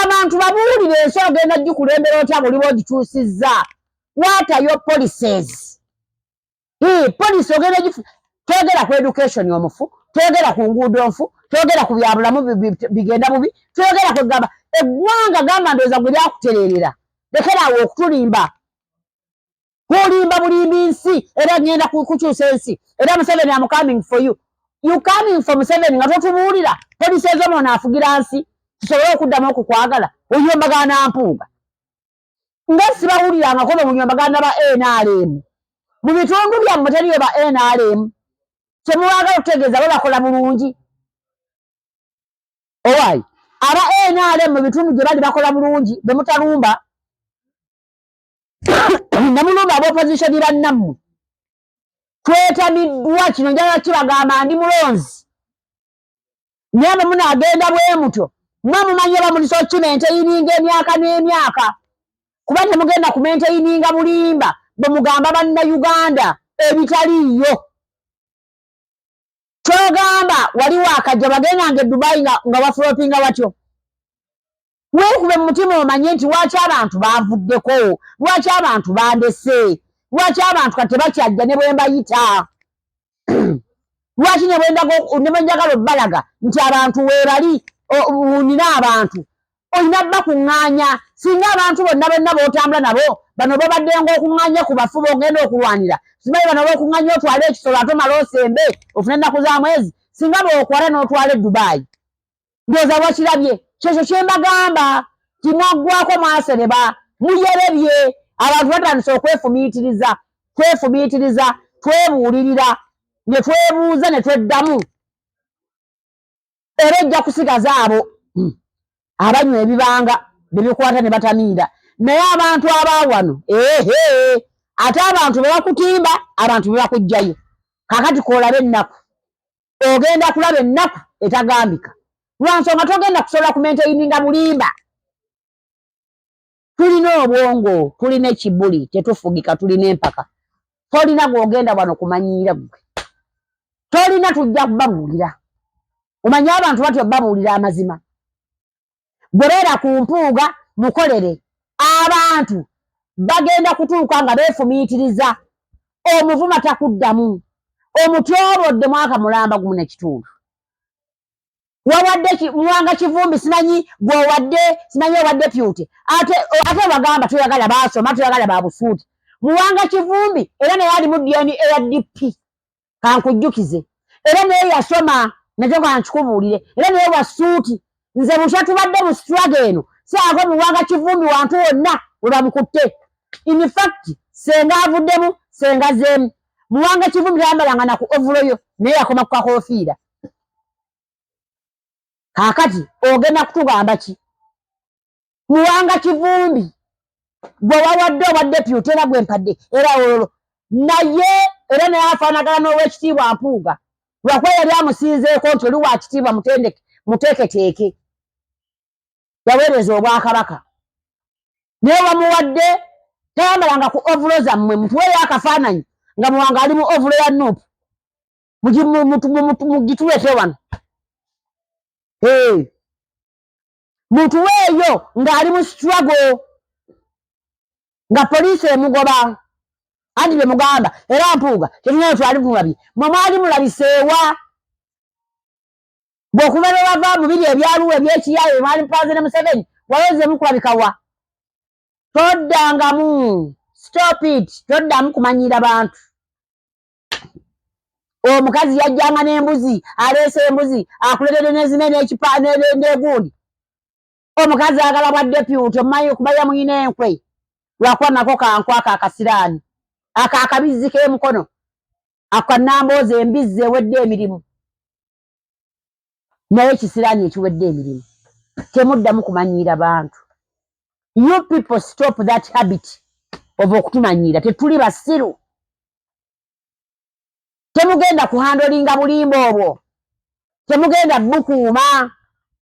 abantu babuulire ensolo genda gikulembera otya buliwo gituusizza. What are your policies? Police ogenda twogera ku education omufu, twogera ku nguudo nfu, twogera ku byabulamu bigenda bubi, twogera ku gamba eggwanga gamba ndowooza gwe lyakutereerera. Lekeraawo okutulimba. Kulimba bulimbi nsi era ngenda kukyusa ensi. Era Museveni am coming for you. You coming for Museveni nga totubuulira. Police ezo afugira nsi. Tusobole okuddamu okukwagala. Oyombagana mpuuga. Nga sibawuliranga kobe munyombagana ba NRM. Mu bitundu byammwe teriyo ba NRM. Kyemuwagala okutegeeza bo bakola bulungi. Owaayi. Aba NRM mu bitundu gye bali bakola bulungi be mutalumba. Namulumba ab'opposition bannammwe. Twetamiddwa kino njagala kibagamba ndi mulonzi. Nyambe munaagenda bwe mutyo. Mwe mumanyi oba muli kimenteininga emyaka n'emyaka. Kuba temugenda kumenteininga bulimba bwe mugamba bannayuganda ebitaliiyo. Kyogamba waliwo akajja bagendanga e Dubai nga bafulopinga watyo. Weekube mu mutima omanye nti lwaki abantu bavuddeko, lwaki abantu bandese, lwaki abantu kati tebakyajja ne bwe mbayita. Lwaki ne bwe njagala obbalaga nti abantu weebali nina abantu. Olina bakuŋŋaanya singa abantu bonna b'otambula nabo bano babaddenga okuŋŋaanya ku bafu b'ogenda okulwanira. Simanyi bano b'okuŋŋaanya otwala ekisolo ate omala osembe ofune ennaku za mwezi singa bw'okwala n'otwala e Dubai. Ndowooza wakirabye. Kyekyo kye mbagamba nti mwaggwako mwasereba muyerebye. Abantu batandise okwefumiitiriza twebuulirira ne twebuuza ne tweddamu. Era ejja kusigaza abo abanywa ebibanga ne bikwata ne batamiira. Naye abantu abaawano ate abantu be bakutimba abantu be bakuggyayo. Kaakati koolaba ennaku. Ogenda kulaba ennaku etagambika. Lwansonga togenda kusobola kumenteininga bulimba. Tulina obwongo, tulina ekibuli, tetufugika, tulina empaka. Tolina gw'ogenda wano kumanyiira gwe. Tolina tujja kubabuulira. Omanyi abantu batyo babuulira amazima. Gwebeera ku mpuuga mukolere. Abantu bagenda kutuuka nga beefumiitiriza. Omuvuma takuddamu. Omutyobodde mwaka mulamba gumu n'ekitundu. Wawadde Muwanga Kivumbi simanyi gw'owadde simanyi owadde pyute. Ate bagamba tuyagala baasoma tuyagala babusuuti. Muwanga Kivumbi era naye ali mu DNA eya DP. Kankujjukize. Era naye yasoma nakyo kankikubuulire. Era naye wasuuti. Nze busha tubadde mu struggle eno. Saako Muwanga Kivumbi wantu wonna we bamukutte. In fact senga avuddemu senga zeemu. Muwanga Kivumbi yambalanga na ku ovuloyo naye yakoma ku kakofiira. Kaakati ogenda kutugamba ki? Muwanga Kivumbi gwe wawadde pyute era gwe mpadde era olwo naye era naye afaanagana n'ow'ekitiibwa Mpuuga lwakuba yali amusinzeeko nti oli wa kitiibwa muteeketeeke yaweereza Obwakabaka naye wamuwadde tayambalanga ku ovulo zammwe mutuweeyo akafaananyi nga Muwanga ali mu ovulo ya Nuupu mugituleete wano. Mutuweeyo ng'ali mu struggle nga poliisi emugoba. Anti bye mugamba era Mpuuga tetunayo twali mulabye mwe mwali mulabiseewa bw'okuva ne bava mu biri ebyaluwa eby'ekiyaayo mwali mupanze ne Museveni wawezemu kulabika wa. Toddangamu. Stop it. Toddamu kumanyiira bantu. Omukazi yajjanga n'embuzi aleese embuzi akuletedde n'ezime n'ekipa n'egundi. Omukazi agala bwa deputy omumanyi okubaya muyina enkwe lwakuba nako kankwaka akasiraani akabizzi k'emukono akanambooza embizzi ewedde emirimu naye ekisiraani ekiwedde emirimu. Temuddamu kumanyiira bantu. You people stop that habit of okutumanyiira. Tetuli basiru. Temugenda kuhandolinga bulimba obwo. Temugenda bukuuma.